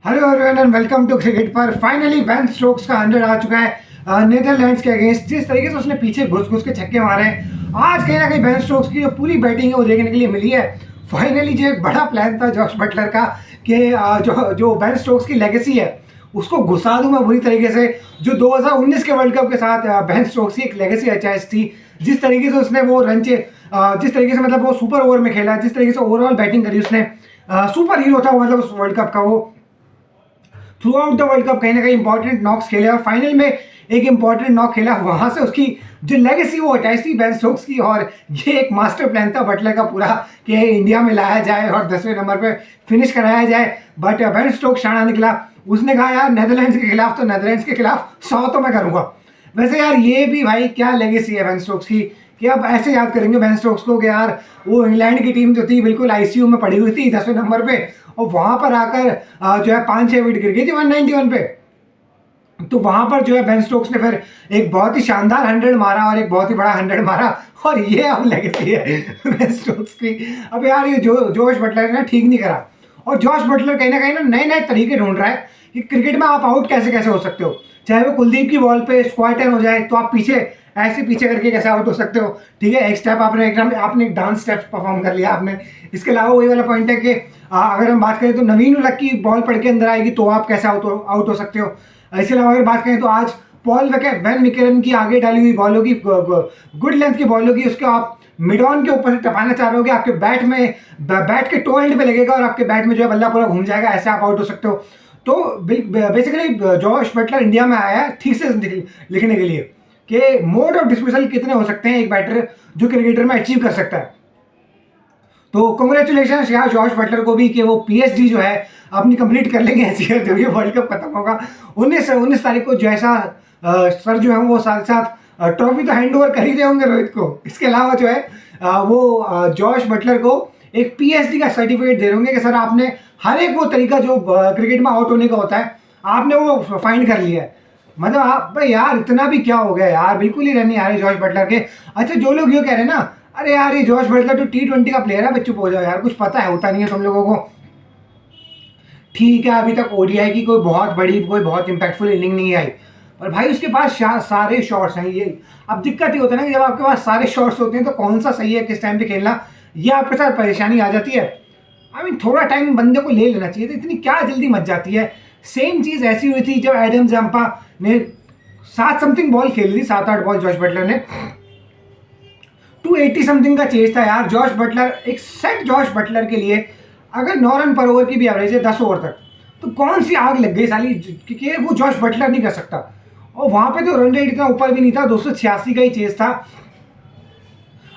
Hello everyone and welcome to cricket पर। Finally Ben Stokes का 100 आ चुका है नीदरलैंड्स के अगेंस्ट। जिस तरीके से उसने पीछे घुस घुस के छक्के मारे हैं, आज कहीं ना कहीं बेन स्टोक्स की जो पूरी बैटिंग है वो देखने के लिए मिली है। फाइनली जो एक बड़ा प्लान था जॉश बटलर का कि जो जो बेन स्टोक्स की लेगेसी है उसको घुसा दूं मैं बुरी तरीके से। जो 2019 के वर्ल्ड कप के साथ बेन स्टोक्स की एक लेगेसी अटैच थी, जिस तरीके से उसने वो जिस तरीके से मतलब वो सुपर ओवर में खेला, जिस तरीके से ओवरऑल बैटिंग करी उसने, सुपर हीरो था वो, मतलब उस वर्ल्ड कप का वो through out the world cup कहीं ना कहीं इंपॉर्टेंट नॉक्स खेले और फाइनल में एक इंपॉर्टेंट नॉक खेला। वहां से उसकी जो लेगेसी वो अटैच थी बेन स्टोक्स की, और ये एक मास्टर प्लान था बटलर का पूरा कि इंडिया में लाया जाए और 10वें नंबर पे फिनिश कराया जाए। बट बेन स्टोक्स शाना निकला। उसने कहा यार नेदरलैंड्स के खिलाफ तो नेदरलैंड्स के खिलाफ 100 तो मैं करूंगा। वैसे यार ये भी भाई क्या लेगेसी है बेन स्टोक्स की कि अब ऐसे याद करेंगे बेन स्टोक्स को कि यार वो इंग्लैंड की टीम जो थी बिल्कुल आईसीयू में पड़ी हुई थी 10वें नंबर पे, और वहां पर आकर जो है 5-6 विकेट गिर गई थी 191 पे। तो वहां पर जो है बेन स्टोक्स ने फिर एक बहुत ही शानदार 100 मारा और एक बहुत ही बड़ा 100 मारा, और ये अब लेगेसी है बेन स्टोक्स की। अब यार ये जोश बटलर ने ठीक नहीं करा, और जॉश बटलर कहीं ना नए नए तरीके ढूंढ रहा है कि क्रिकेट में आप आउट कैसे कैसे हो सकते हो। चाहे वो कुलदीप की बॉल पे स्क्वायर हो जाए तो आप पीछे ऐसे पीछे करके कैसे आउट हो सकते हो। ठीक है, एक स्टेप आपने एक डांस स्टेप परफॉर्म कर लिया आपने। इसके अलावा वही वाला पॉइंट है कि अगर हम बात करें तो नवीन उलक की बॉल पड़ के अंदर आएगी तो आप कैसे आउट हो सकते हो। इसके अलावा अगर बात करें तो आज पॉल वैन मिकेलन की आगे डाली हुई बॉल होगी, गुड लेंथ की बॉल होगी, उसको आप मिड ऑन के ऊपर से टपाना चाह रहे हो कि आपके बैट के टो एंड पे लगेगा और आपके बैट में जो है बल्ला पूरा घूम जाएगा, ऐसे आप आउट हो सकते हो। तो बेसिकली जॉश बटलर इंडिया में आया है ठीक से लिखने के लिए कि मोड ऑफ डिस्मिसल कितने हो सकते हैं एक बैटर जो क्रिकेटर में अचीव कर सकता है। तो कांग्रेचुलेशन यार जॉश बटलर को भी कि वो पीएचडी जो है अपनी कंप्लीट कर लेंगे ऐसी जब ये वर्ल्ड कप खत्म होगा 19 तारीख को। जैसा सर जो है वो साथ साथ ट्रॉफी तो हैंड ओवर कर ही रहे होंगे रोहित को। इसके अलावा जो है वो जॉश बटलर को एक पीएचडी का सर्टिफिकेट दे रहे होंगे कि सर आपने हर एक वो तरीका जो क्रिकेट में आउट होने का होता है आपने वो फाइंड कर लिया है। मतलब आप भाई यार इतना भी क्या हो गया यार, बिल्कुल ही रन नहीं आ रहे जॉश बटलर के। अच्छा जो लोग ये कह रहे हैं ना, अरे यार ये जॉश बटलर तो T20 का प्लेयर है, चुप हो जाओ यार, कुछ पता है होता नहीं है तुम लोगों को। ठीक है अभी तक ओडीआई की कोई बहुत इंपैक्टफुल इनिंग नहीं आई, पर भाई उसके पास सारे शॉट्स हैं। ये अब दिक्कत ये होता है ना कि जब आपके पास सारे शॉट्स होते हैं तो कौन सा सही है किस टाइम पे खेलना, ये आपके साथ परेशानी आ जाती है। आई मीन थोड़ा टाइम बंदे को ले लेना चाहिए, तो इतनी क्या जल्दी मच जाती है। सेम चीज ऐसी हुई थी जब एडम जंपा ने 7 समथिंग बॉल खेली थी, 7-8 बॉल जॉश बटलर ने 280 समथिंग का चेज था यार। जॉश बटलर एक सेट जॉश बटलर के लिए अगर 9 रन पर ओवर की भी एवरेज है 10 ओवर तक, तो कौन सी आग लग गई साली कि वो जॉश बटलर नहीं कर सकता। और वहां पे तो रन रेट इतना ऊपर भी नहीं था, 286 का ही चेज था।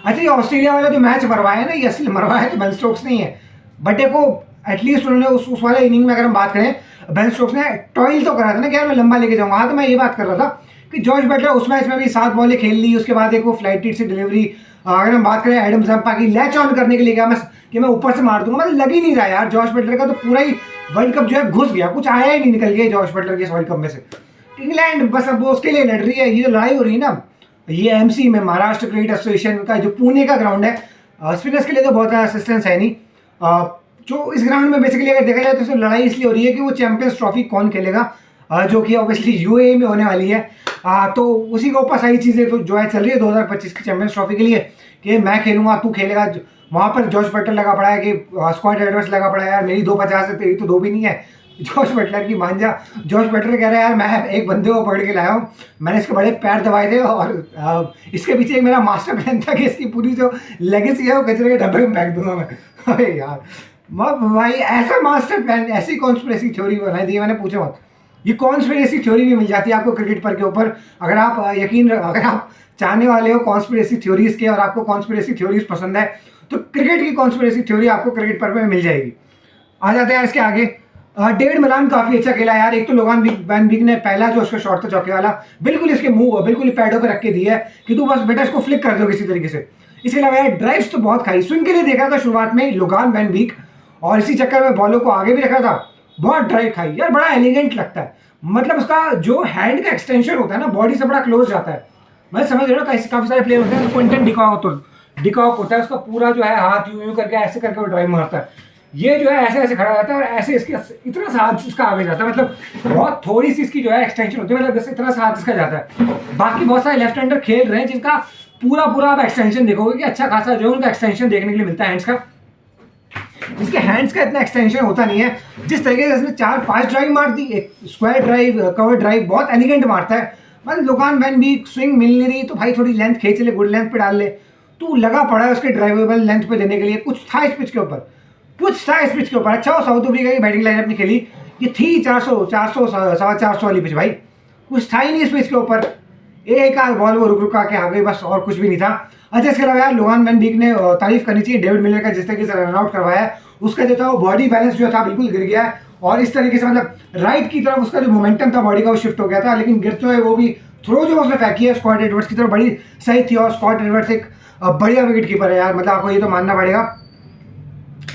अच्छा ये ऑस्ट्रेलिया वाला जो मैच मरवाया है ना, ये असली मरवाया तो बेन स्टोक्स नहीं है, बट देखो एटलीस्ट उन्होंने उस वाले इनिंग में अगर हम बात करें बेन स्टोक्स ने टॉयल तो करा था ना कि यार मैं लंबा लेके जाऊंगा। हाँ तो मैं ये बात कर रहा था कि जॉश बटलर उस मैच में भी 7 बॉलें खेल ली, उसके बाद एक वो फ्लाइट टिट से डिलीवरी। अगर हम बात करें एडम जंपा की लैच ऑन करने के लिए क्या मैं ऊपर से मार दूंगा, मतलब लग ही नहीं रहा यार। जॉश बटलर का तो पूरा ही वर्ल्ड कप जो है घुस गया, कुछ आया ही नहीं निकल गया जॉश बटलर के इस वर्ल्ड कप में से। इंग्लैंड बस अब वो उसके लिए लड़ रही है, ये जो लड़ाई हो रही है ना, ये एमसी में महाराष्ट्र क्रिकेट एसोसिएशन का जो पुणे का ग्राउंड है, स्पिनर्स के लिए तो बहुत ज़्यादा असिस्टेंस है नहीं। जो इस ग्राउंड में बेसिकली अगर देखा जाए तो इसमें लड़ाई इसलिए हो रही है कि वो चैंपियंस ट्रॉफी कौन खेलेगा, जो कि ऑब्वियसली यूएई में होने वाली है। तो उसी के ऊपर सारी चीज़ें तो जो है चल रही है 2025 की चैंपियंस ट्रॉफी के लिए कि मैं खेलूंगा तू खेलेगा। वहाँ पर जॉश बटलर लगा पड़ा है कि स्क्वाड एडवर्स लगा पड़ा है यार, मेरी 250 है तेरी तो 2 भी नहीं है। जॉश बटलर की मान जा, जॉश बटलर कह रहा है यार मैं एक बंदे को पकड़ के लाया हूँ, मैंने इसके बड़े पैर दबाए थे और इसके पीछे एक मेरा मास्टर प्लान था कि इसकी पूरी जो लेगेसी है वो कचरे के डब्बे में फेंक दूंगा मैं। अरे यार भाई ऐसा मास्टर प्लान, ऐसी कॉन्स्पिरेसी थ्योरी बनाई दी मैंने, पूछो मत। ये कॉन्स्पिरेसी थ्योरी भी मिल जाती है आपको क्रिकेट पर के ऊपर, अगर आप अगर आप चाहने वाले हो कॉन्स्पिरेसी थ्योरीज के और आपको कॉन्स्पिरेसी थ्योरीज पसंद है तो क्रिकेट की कॉन्स्पिरेसी थ्योरी आपको क्रिकेट पर में मिल जाएगी। आ जाते हैं इसके आगे। डेविड मलान काफी अच्छा खेला यार। एक तो लोगान वैन बीक ने पहला जो उसका शॉट था चौके वाला, बिल्कुल इसके मुंह बिल्कुल पैडों पे रख के दिया है कि तू बस बेटा इसको फ्लिक कर दो किसी तरीके से। इसके अलावा यार ड्राइव्स तो बहुत खाई, स्विंग के लिए देखा था शुरुआत में लोगान वैन बीक, और इसी चक्कर में बॉलों को आगे भी रखा था, बहुत ड्राइव खाई यार। बड़ा एलिगेंट लगता है, मतलब उसका जो हैंड का एक्सटेंशन होता है ना बॉडी से बड़ा क्लोज जाता है। मैं समझ रहा हूँ काफी सारे प्लेयर होते हैं, क्विंटन डिकॉक होता है, उसका पूरा जो है हाथ यूं यूं करके ऐसे करके वो ड्राइव मारता है। ये जो है ऐसे ऐसे खड़ा रहता है और ऐसे इसके इतना सा हाथ इसका आगे जाता है, मतलब बहुत थोड़ी सी इसकी जो है एक्सटेंशन होती है, मतलब जैसे इतना सा हाथ इसका जाता है। बाकी बहुत सारे लेफ्ट हैंडर खेल रहे हैं जिनका पूरा पूरा आप एक्सटेंशन देखोगे कि अच्छा खासा जो है उनका एक्सटेंशन देखने के लिए मिलता है हैंड्स का। इसके हैंड्स का इतना एक्सटेंशन होता नहीं है। जिस तरीके से इसने 4-5 ड्राइव मार दी, एक स्क्वायर ड्राइव, कवर ड्राइव, बहुत एलिगेंट मारता है। मतलब लोगान वैन भी स्विंग मिल नहीं रही तो भाई थोड़ी लेंथ खींच ले, गुड लेंथ पे डाल ले। तू लगा पड़ा है उसके ड्राइवेबल लेंथ पे देने के लिए, कुछ था इस पिच के ऊपर, कुछ था इस पिच के ऊपर। अच्छा वो साउथ अफ्रीका की बैटिंग लाइनअप ने खेली, ये थी 400 450 वाली पिच भाई, कुछ था ही नहीं इस पिच के ऊपर। एक आध बॉल वो रुक रुका के आ गई बस, और कुछ भी नहीं था। अच्छा इसके अलावा यार लोगान वैन बीक ने तारीफ करनी चाहिए डेविड मिलर का, जिस तरीके से रन आउट करवाया है। उसका जो था वो बॉडी बैलेंस जो था बिल्कुल गिर गया है, और इस तरीके से मतलब राइट की तरफ उसका जो मोमेंटम था बॉडी का वो शिफ्ट हो गया था। लेकिन गिर तो है वो भी, थ्रो जो उसने फेंकी है स्कॉट एडवर्ड्स की तरफ बड़ी सही थी, और स्कॉट एडवर्ड्स एक बढ़िया विकेट कीपर है यार, मतलब आपको ये तो मानना पड़ेगा।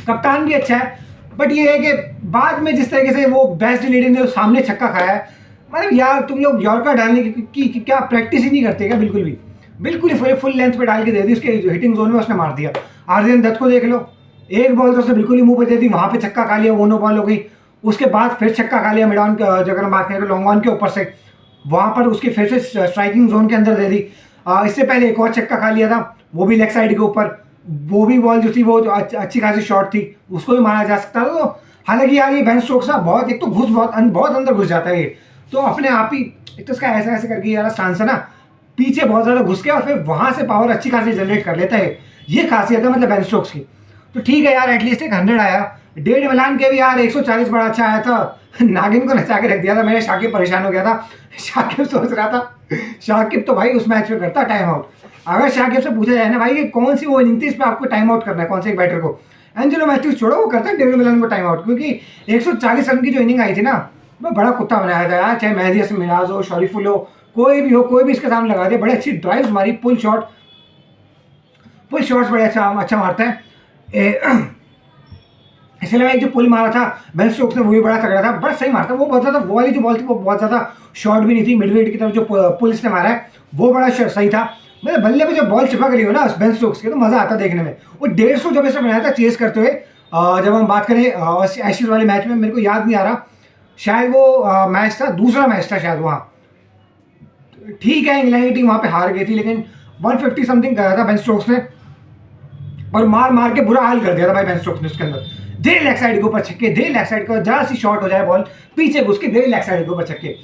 कप्तान भी अच्छा है, बट ये है कि बाद में जिस तरीके से वो बेस्ट लीडिंग ने सामने छक्का खाया है, मतलब यार तुम लोग यॉर्कर डालने की क्या प्रैक्टिस ही नहीं करते क्या? बिल्कुल ही फुल लेंथ पे डाल के दे दी, उसके हिटिंग जोन में उसने मार दिया। आर्यन दत्त को देख लो, एक बॉल तो उसने बिल्कुल ही मुंह पे दे दी, वहां पे छक्का खा लिया, वो नो बॉल हो गई। उसके बाद फिर छक्का खा लिया मिड ऑन, अगर हम बात करें तो लॉन्ग ऑन के ऊपर से, वहां पर उसकी फिर से स्ट्राइकिंग जोन के अंदर दे दी। इससे पहले एक और छक्का खा लिया था, वो भी लेग साइड के ऊपर, वो भी बॉल जो थी वो जो अच्छी खासी शॉट थी, उसको भी मारा जा सकता था। तो हालांकि यार ये बेन स्टोक्स ना बहुत, एक तो बहुत अंदर घुस जाता है ये, तो अपने आप ही एक तो इसका ऐसा ऐसे करके यार स्टांस है ना, पीछे बहुत ज़्यादा घुस के और फिर वहां से पावर अच्छी खासी जनरेट कर लेता है। ये खासियत है मतलब बेन स्टोक्स की। तो ठीक है यार, एटलीस्ट एक 100 आया। डेविड मिलान के भी यार 140 बड़ा अच्छा आया था, नागिन को नचा के रख दिया था। मेरे शाकिब परेशान हो गया था, शाकिब सोच रहा था, शाकिब तो भाई उस मैच में करता टाइम आउट। अगर शाकिब से पूछा जाए ना भाई कि कौन सी वो इनिंग थी इसमें आपको टाइम आउट करना है, कौन से एक बैटर को, एंजेलो मैथ्यूज छोड़ो, वो करता है डेविड मिलान को टाइम आउट। क्योंकि 140 रन की जो इनिंग आई थी ना, वो बड़ा कुत्ता बनाया था यार, चाहे मेहदी हसन मिराज हो, शरीफुल हो, कोई भी हो, कोई भी इसके सामने लगा दे। बड़े अच्छी ड्राइव्स मारी, पुल शॉट्स बड़े अच्छा मारता है। इसके अलावा एक जो पुल मारा था बेन स्टोक्स ने, वो भी बड़ा तगड़ा था, बड़ा सही मारता। वो बहुत ज़्यादा, वो वाली जो बॉल थी वो बहुत ज़्यादा शॉर्ट भी नहीं थी, मिड विकेट की तरफ जो पुल इसने मारा है वो बड़ा सही था। मतलब बल्ले पे जब बॉल चिपक रही हो ना बेन स्टोक्स के, तो मज़ा आता देखने में। वो 150 जब इसने बनाया था चेस करते हुए, जब हम बात करें एशेज वाले मैच में, मेरे को याद नहीं आ रहा, शायद वो मैच था, दूसरा मैच था शायद वहाँ। ठीक है इंग्लैंड की टीम वहाँ पे हार गई थी, लेकिन 150 समथिंग करा था बेन स्टोक्स ने, और मार के बुरा हाल कर दिया था भाई बेन स्टोक्स ने उसके अंदर। दे लेग साइड के ऊपर छक्के, दे लेग साइड का जरा सी शॉट हो जाए बॉल पीछे घुस के, दे लेग साइड के ऊपर छक्के।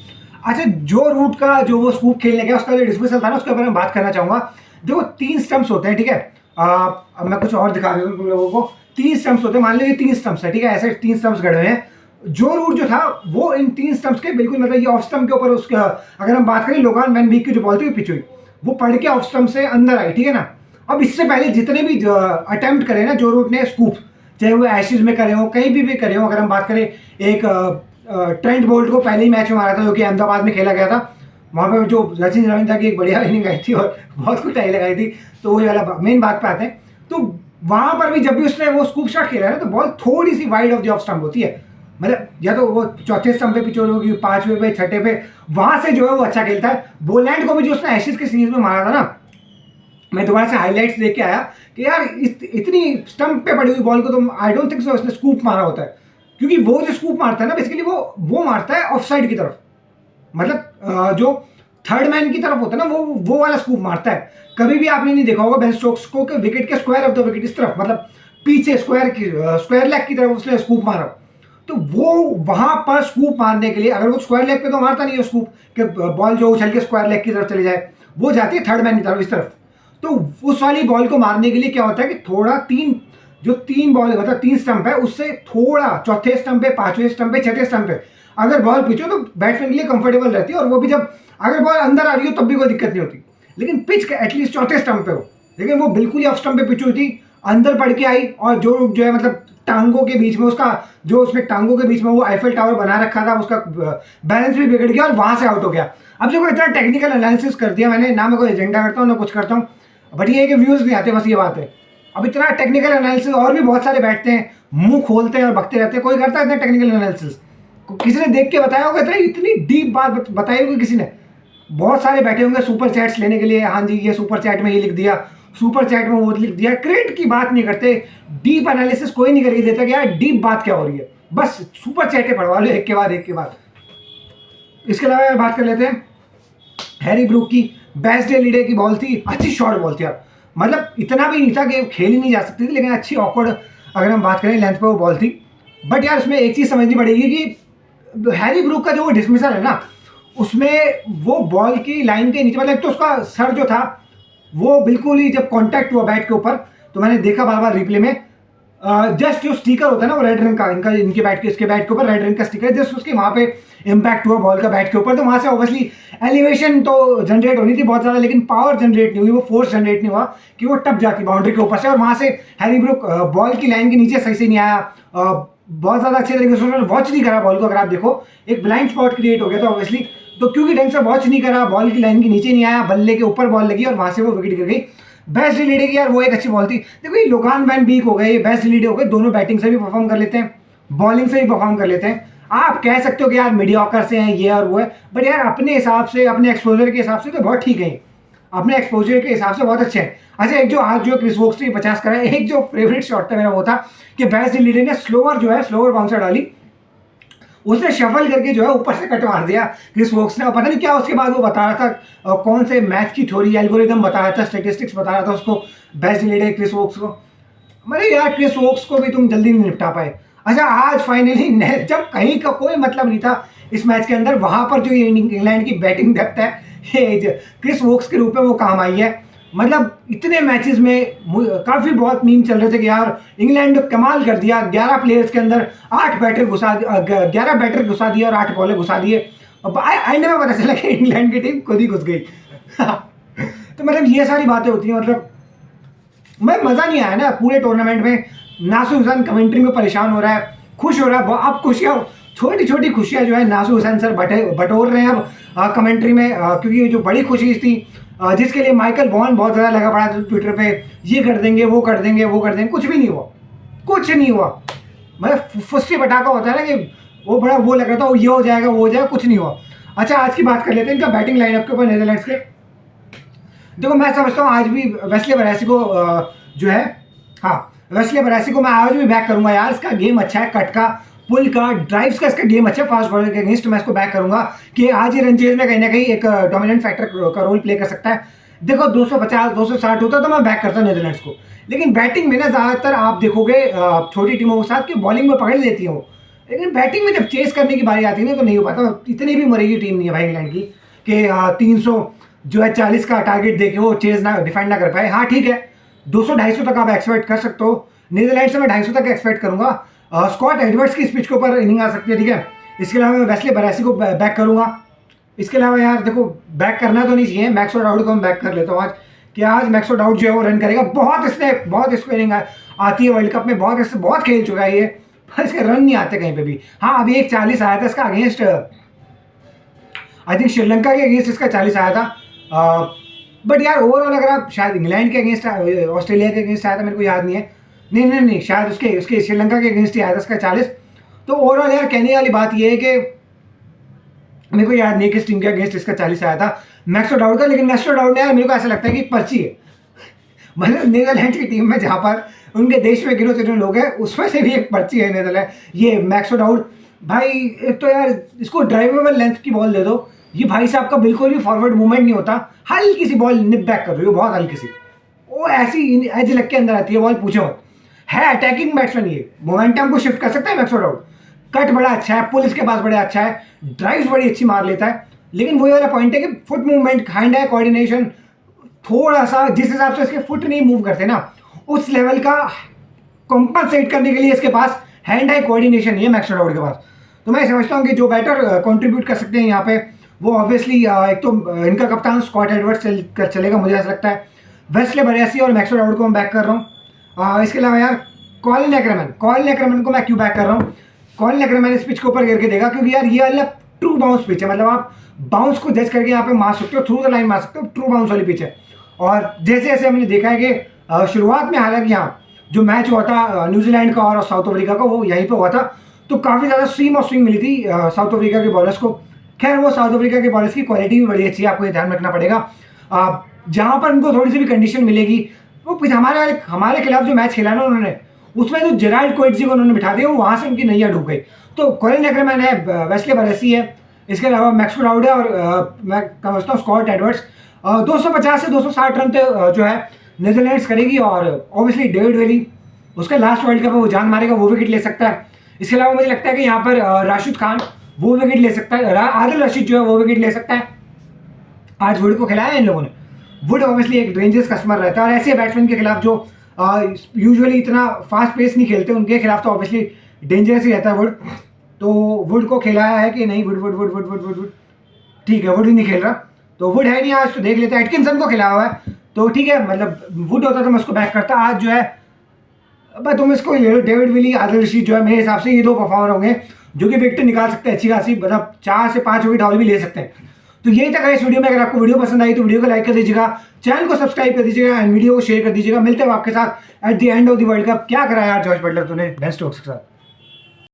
अच्छा जो रूट का जो वो स्कूप खेलने गया उसका जो डिस्मिसल था ना, उसके ऊपर मैं बात करना चाहूँगा। देखो 3 स्टंप्स होते हैं, ठीक है। अब मैं कुछ और दिखा देता हूँ तुम लोगों को। 3 स्टंप्स होते हैं, मान लो ये 3 स्टंप्स है, ठीक है, ऐसे 3 स्टंप्स गड़े हुए हैं। जो रूट जो था वो इन 3 स्टंप्स के बिल्कुल, मतलब ये ऑफ स्टंप के ऊपर, उसका अगर हम बात करें लोगान वैन बीक की जो बॉल थी पिच हुई, वो पड़ के ऑफ स्टंप से अंदर आई, ठीक है ना। अब इससे पहले जितने भी अटेम्प्ट करे ना जो रूट ने स्कूप, चाहे वो एशेज में करे हो, कहीं भी करे हो, अगर हम बात करें एक ट्रेंट बोल्ट को पहले ही मैच में मारा था जो कि अहमदाबाद में खेला गया था, वहाँ पे जो सचिन रविंद्र की एक बढ़िया इनिंग आई थी और बहुत कुछ टाई लगाई थी, तो वही वाला मेन बात पे आते हैं। तो वहाँ पर भी जब भी उसने वो स्कूप शॉट खेला है तो बॉल थोड़ी सी wide of the off stump होती है, मतलब या तो वो चौथे स्टंप पे पिच होगी, 5वें पे, 6ठे पे, वहाँ से जो है वो अच्छा खेलता है। बोलैंड को भी जो उसने एशेज के सीरीज में मारा था ना, मैं दोबारा से हाईलाइट्स देख के आया कि यार इतनी स्टंप पे पड़ी हुई बॉल को तो आई डोंट थिंक सो उसने स्कूप मारा होता है। क्योंकि वो जो स्कूप मारता है ना बेसिकली वो मारता है ऑफ साइड की तरफ, मतलब जो थर्ड मैन की तरफ होता है ना वो वाला स्कूप मारता है। कभी भी आपने नहीं देखा होगा बेन स्टोक्स को कि विकेट के स्क्वायर ऑफ द विकेट इस तरफ, मतलब पीछे स्क्वायर लेग की तरफ उसने स्कूप मारा। तो वो वहां पर स्कूप मारने के लिए, अगर वो स्क्वायर लेग पे तो मारता नहीं है स्कूप कि बॉल जो उछल के स्क्वायर लेग की तरफ चले जाए, वो जाती है थर्ड मैन की तरफ इस तरफ। तो उस वाली बॉल को मारने के लिए क्या होता है कि थोड़ा तीन बॉल मतलब 3 स्टंप है, उससे थोड़ा चौथे स्टंप पे, 5वें स्टंप पे, 6ठे स्टंप पे अगर बॉल पिचो तो बैट्समैन के लिए कंफर्टेबल रहती है, और वो भी जब अगर बॉल अंदर आ रही हो तब भी कोई दिक्कत नहीं होती। लेकिन पिच एटलीस्ट चौथे स्टंप पे हो, लेकिन वो बिल्कुल ही ऑफ स्टंप पे पिच हुई थी, अंदर पड़ के आई, और जो है मतलब टांगों के बीच में उसका जो उसमें टांगों के बीच में वो आईफिल टावर बना रखा था, उसका बैलेंस भी बिगड़ गया और वहां से आउट हो गया। अब देखो इतना टेक्निकल एनालिसिस कर दिया मैंने, ना मैं कोई एजेंडा करता हूँ ना कुछ करता हूँ, बट ये है कि व्यूज नहीं आते, बस ये बात है। अब इतना टेक्निकल एनालिसिस और भी बहुत सारे बैठते हैं, मुंह खोलते हैं और बकते रहते हैं, कोई करता है इतना टेक्निकल एनालिसिस? किसी ने देख के बताया होगा इतनी डीप बात बताई होगी किसी ने? बहुत सारे बैठे होंगे सुपर चैट्स लेने के लिए, हाँ जी ये सुपर चैट में ये लिख दिया, सुपर चैट में वो लिख दिया। क्रिकेट की बात नहीं करते, डीप एनालिसिस कोई नहीं करके देता कि यार डीप बात क्या हो रही है, बस सुपर चैटें पढ़वा लो एक के बाद एक के बाद। इसके अलावा यार बात कर लेते हैं हैरी ब्रूक की। बेस्ट डे लीडर की बॉल थी, अच्छी शॉर्ट बॉल थी यार, मतलब इतना भी नहीं था कि खेली नहीं जा सकती थी, लेकिन अच्छी ऑकवर्ड अगर हम बात करें लेंथ पे वो बॉल थी। बट यार उसमें एक चीज़ समझनी पड़ेगी कि हैरी ब्रूक का जो वो डिसमिसल है ना, उसमें वो बॉल की लाइन के नीचे, मतलब तो उसका सर जो था वो बिल्कुल ही जब कांटेक्ट हुआ बैट के ऊपर, तो मैंने देखा बार बार रिप्ले में, जस्ट जो स्टिकर होता है ना वो रेड रंग का, इनके बैट के, इसके बैट के ऊपर रेड रंग का स्टिकर, जस्ट उसके वहाँ पे इम्पैक्ट हुआ बॉल का बैट के ऊपर, तो वहाँ से ऑब्वियसली एलिवेशन तो जनरेट होनी थी बहुत ज़्यादा, लेकिन पावर जनरेट नहीं हुई, वो फोर्स जनरेट नहीं हुआ कि वो टप जाती बाउंड्री के ऊपर से, और वहाँ से हैरी ब्रूक बॉल की लाइन के नीचे सही से नहीं आया। बहुत ज़्यादा अच्छे तरीके से उन्होंने वॉच नहीं करा बॉल को, अगर आप देखो एक ब्लाइंड स्पॉट क्रिएट हो गया था ऑब्वियसली, तो क्योंकि ढंग से वॉच नहीं करा, बॉल की लाइन के नीचे नहीं आया, बल्ले के ऊपर बॉल लगी और वहाँ से वो विकेट गिर गई। बेस्ट लीडर की यार वो एक अच्छी बॉल थी। देखो ये लोगान वैन बीक हो गए, बेस्ट लीडर हो गए, दोनों बैटिंग से भी परफॉर्म कर लेते हैं, बॉलिंग से भी परफॉर्म कर लेते हैं। आप कह सकते हो कि यार मीडियोकर से हैं ये और वो है, बट यार अपने हिसाब से, अपने एक्सपोजर के हिसाब से तो बहुत ठीक है, अपने एक्सपोजर के हिसाब से बहुत अच्छे हैं। अच्छा एक जो आज जो क्रिस वोक्स ने 50 करा, एक जो फेवरेट शॉट था मेरा वो था कि बेस्ट लीडर ने स्लोअर जो है स्लोअर बाउंसर डाली, उसने शफल करके जो है ऊपर से कट मार दिया क्रिस वोक्स ने, और पता नहीं क्या उसके बाद वो बता रहा था कौन से मैथ की थ्योरी एल्गोरिदम बता रहा था, स्टेटिस्टिक्स बता रहा था उसको बेस्ट लीडर क्रिस वोक्स को। मतलब यार क्रिस वोक्स को भी तुम जल्दी नहीं निपटा पाए। अच्छा आज फाइनली जब कहीं का कोई मतलब नहीं था इस मैच के अंदर, वहां पर जो इंग्लैंड की बैटिंग डेप्थ है ये क्रिस वोक्स के रूप में वो काम आई है। मतलब इतने मैचेस में काफ़ी बहुत मीम चल रहे थे कि यार इंग्लैंड ने कमाल कर दिया, 11 प्लेयर्स के अंदर 8 बैटर घुसा, 11 बैटर घुसा दिए और 8 बॉलें घुसा दिए। अब एंड में पता चला कि इंग्लैंड की टीम खुद ही घुस गई तो मतलब ये सारी बातें होती हैं, मतलब मैं मज़ा नहीं आया ना पूरे टूर्नामेंट में। नासुर हुसैन कमेंट्री में परेशान हो रहा है, खुश हो रहा है, अब खुशियाँ, छोटी छोटी खुशियाँ जो है नासुर हुसैन सर बटोर रहे हैं अब कमेंट्री में, क्योंकि ये जो बड़ी खुशी थी जिसके लिए माइकल वॉन बहुत ज़्यादा लगा पड़ा था ट्विटर पे, ये कर देंगे वो कर देंगे वो कर देंगे, कुछ भी नहीं हुआ, कुछ नहीं हुआ। मतलब फुस्सी पटाखा होता है ना कि वो बड़ा वो लग रहा था, वो ये हो जाएगा वो हो जाएगा, कुछ नहीं हुआ। अच्छा आज की बात कर लेते हैं इनका बैटिंग लाइनअप के ऊपर नीदरलैंड्स के। देखो मैं समझता हूँ आज भी वेस्ले बरैसी को जो है, हाँ वेस्ले बरैसी को मैं आज भी बैक करूंगा यार, इसका गेम अच्छा है, कट का पुल का ड्राइव्स का इसका गेम अच्छा है, फास्ट बॉलर के अगेंस्ट मैं इसको बैक करूंगा कि आज ये रन चेज में कहीं ना कहीं एक डोमिनेंट फैक्टर का रोल प्ले कर सकता है। देखो 250 260 होता तो मैं बैक करता नीदरलैंड्स को, लेकिन बैटिंग में ना ज़्यादातर आप देखोगे छोटी टीमों के साथ कि बॉलिंग में पकड़ लेती हो, लेकिन बैटिंग में जब चेस करने की बारी आती है ना तो नहीं हो पाता। इतनी भी मरेगी टीम नहीं है भाई इंग्लैंड की कि 300 जो है 40 का टारगेट देके वो चेज ना डिफेंड ना कर पाए। हाँ ठीक है 200-250 तक आप एक्सपेक्ट कर सकते हो, नीदरलैंड से मैं 250 तक एक्सपेक्ट करूंगा। स्कॉट एडवर्ड्स की स्पिच के ऊपर इनिंग आ सकती है, ठीक है। इसके अलावा मैं वेस्ले बरैसी को बैक करूंगा। इसके अलावा यार देखो बैक करना तो नहीं चाहिए, मैक्सवेल डाउड को मैं बैक कर लेता हूँ आज, कि आज मैक्सवेल डाउड जो है वो रन करेगा, बहुत इसको इनिंग आती है वर्ल्ड कप में, बहुत खेल चुका है ये, पर इसके रन नहीं आते कहीं पे भी। हाँ अभी एक 40 आया था इसका अगेंस्ट, आई थिंक श्रीलंका के अगेंस्ट इसका 40 आया था, बट यार ओवरऑल अगर आप शायद इंग्लैंड के अगेंस्ट, ऑस्ट्रेलिया के अगेंस्ट आया था, मेरे को याद नहीं है, नहीं शायद उसके श्रीलंका के अगेंस्ट ही आया था इसका 40। तो ओवरऑल यार कहने वाली बात ये है कि मेरे को याद नहीं किस टीम के अगेंस्ट इसका 40 आया था मैक्सवेल डाउड का, लेकिन मैक्सवेल डाउड ने यार मेरे को ऐसा लगता है कि पर्ची है, मतलब नीदरलैंड की टीम में जहाँ पर उनके देश में गिनो चुने लोग हैं उसमें से भी एक पर्ची है नीदरलैंड, ये मैक्सवेल डाउड भाई। एक तो यार इसको ड्राइवेबल लेंथ की बॉल दे दो, ये भाई साहब का बिल्कुल भी फॉरवर्ड मूवमेंट नहीं होता, हल्की सी बॉल निप बैक कर रही हो, बहुत हल्की सी, वो ऐसी एज लग के अंदर आती है बॉल, पूछो है अटैकिंग बैट्समैन, ये मोमेंटम को शिफ्ट कर सकता है मैक्सवेल डाउड, कट बड़ा अच्छा है, पुल इसके पास बड़ा अच्छा है, ड्राइव्स बड़ी अच्छी मार लेता है, लेकिन वही वाला पॉइंट है कि foot movement, hand eye coordination थोड़ा सा जिस हिसाब से इसके फुट नहीं मूव करते ना उस लेवल का कॉम्पनसेट करने के लिए इसके पास हैंड आई कोऑर्डिनेशन नहीं है मैक्सवेल डाउड के पास। तो मैं समझता हूँ कि जो बैटर कंट्रीब्यूट कर सकते हैं यहाँ पे वो ऑब्वियसली एक तो इनका कप्तान स्कॉट एडवर्ड्स चलेगा, मुझे ऐसा लगता है। वेस्ले बरैसी और मैक्सवेल डाउड को मैं बैक कर रहा हूँ। इसके अलावा यार कॉलिन एक्करमैन को मैं क्यों बैक कर रहा हूँ, कॉलिन एक्करमैन इस पिच के ऊपर गिर के देगा, क्योंकि यार ये वाला ट्रू बाउंस पिच है, मतलब आप बाउंस को जज करके यहाँ पे मार सकते हो, थ्रू द लाइन मार सकते हो, ट्रू बाउंस वाली पिच है। और जैसे जैसे हमने देखा है कि शुरुआत में हालांकि यहाँ जो मैच हुआ था न्यूजीलैंड का और साउथ अफ्रीका का वो यहीं पे हुआ था, तो काफ़ी ज़्यादा स्विंग और स्विंग मिली थी साउथ अफ्रीका के बॉलर्स को। खैर वो साउथ अफ्रीका के बॉलर्स की क्वालिटी भी बड़ी अच्छी है, आपको ये ध्यान रखना पड़ेगा। जहाँ पर उनको थोड़ी सी भी कंडीशन मिलेगी वो पीछे हमारे खिलाफ जो मैच खेला ना उन्होंने, उसमें जो जेराल्ड कोएट्जी को उन्होंने बिठा दिया, वो वहाँ से उनकी नैया डूब गई। तो कोलिन एक्करमैन है, वेस्ले बरेसी है, इसके अलावा मैक्स क्राउड है और मैं समझता हूँ स्कॉट एडवर्ड्स। 250 से 260 रन जो है नीदरलैंड्स करेगी। और ऑब्वियसली डेविड वेली, उसका लास्ट वर्ल्ड कप है, वो जान मारेगा, वो विकेट ले सकता है। इसके अलावा मुझे लगता है कि यहाँ पर राशिद खान वो विकेट ले सकता है, आदिल रशीद जो है वो विकेट ले सकता है। आज वुड को खिलाया इन लोगों ने। वुड ऑब्वियसली एक डेंजरस कस्टमर रहता है और ऐसे बैट्समैन के खिलाफ जो यूजुअली इतना फास्ट पेस नहीं खेलते, उनके खिलाफ तो ऑब्वियसली डेंजरस ही रहता है वुड। तो वुड को खिलाया है कि नहीं? Would would would would would would would ठीक है, वुड ही नहीं खेल रहा, तो वुड है नहीं आज, तो देख लेते हैं। एटकिंसन को खिलाया हुआ है, तो ठीक है, मतलब वुड होता तो मैं उसको बैक करता। आज जो है भाई तुम इसको ले लो, डेविड विली, आदिल रशीद जो है मेरे हिसाब से ये दो परफॉर्मर होंगे जो कि विकेट निकाल सकते हैं अच्छी खासी, मतलब 4 से 5 विकेट हाउल भी ले सकते हैं। तो यही तक है इस वीडियो में। अगर आपको वीडियो पसंद आई तो वीडियो को लाइक कर दीजिएगा, चैनल को सब्सक्राइब कर दीजिएगा एंड वीडियो को शेयर कर दीजिएगा। मिलते हैं आपके साथ at the end of the world cup. क्या करा यार जॉर्ज बटलर तूने बेन स्टोक्स के साथ।